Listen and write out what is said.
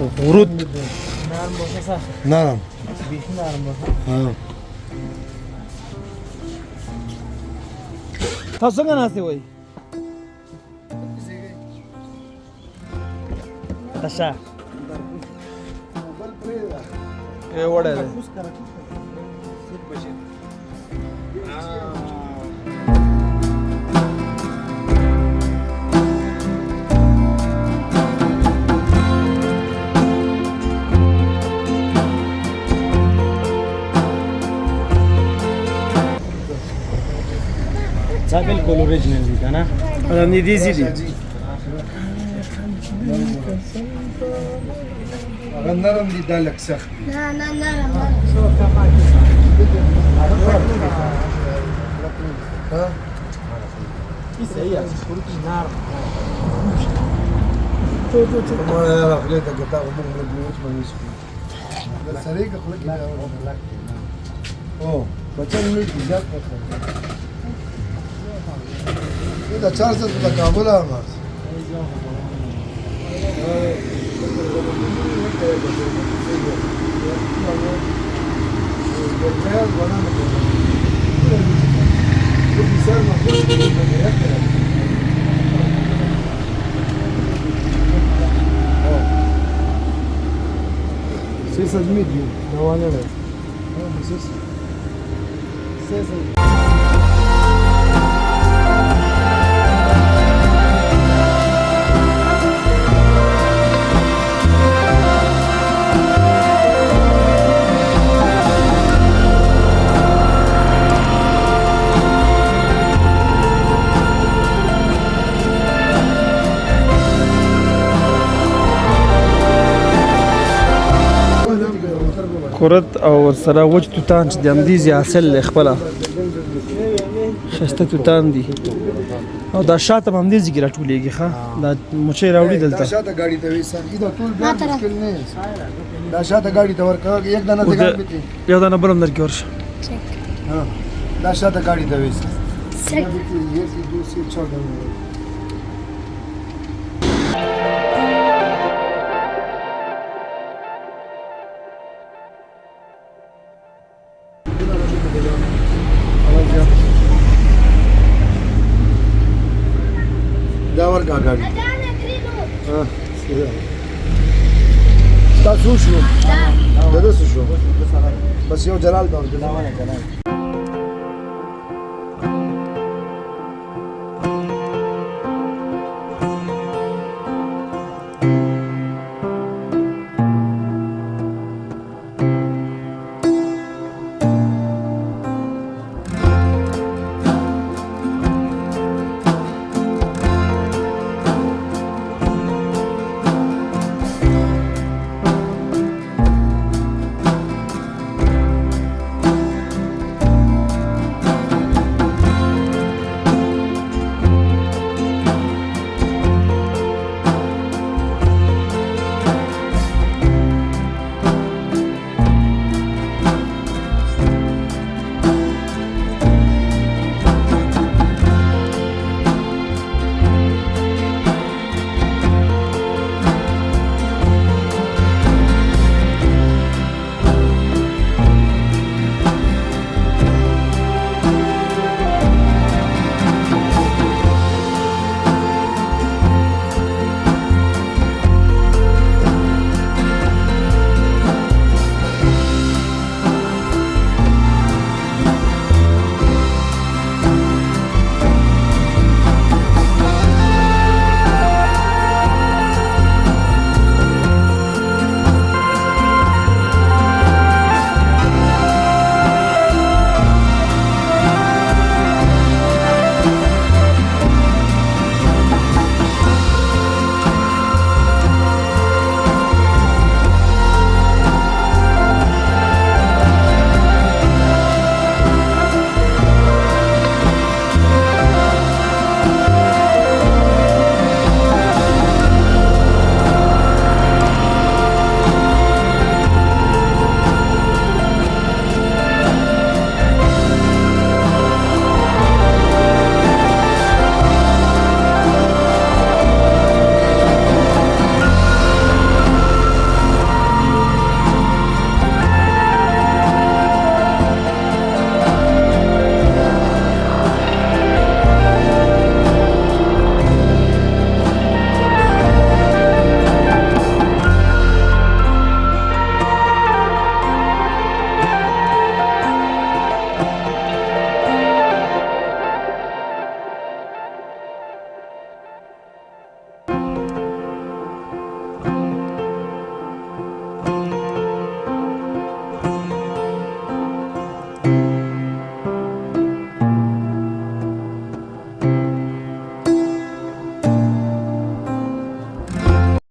ورود نرم باشه سخت نرم بیخی نرم باشه تاسو څنګه ناستې وای تشه ए वडा आहे चा बिल्कुल ओरिजिनल दी का ना आणि दी सी दी نرم دي دا لک سخت نه نه نرم ها صحیح आहे थोडी نرم ما خليتها قطع ومن البيوت ما يسكت السريقه خليك اوه بچن ميت زیات دا 400 د کابل ما سيسا ميديو دوانا له سيسا کورت او سره وچ توتان چې د امدیزي حاصل خپل خسته توتان دي او دا شاته امدیزي کې راټولېږي ښا دا مچې راوړي دلته دا شاته गाड़ी ته وېسا دا ټول بیا مشکل نه دا شاته गाड़ी ته ورکړه یک دانه ته ګان بيتي یو دانه بلم درکې ورشه ها دا شاته गाड़ी ته وېسا سرک ये सी दूसरी छोड़ दो دا ورکا गाड़ी ها تاسو شو دا څه شو بس یو جلال دا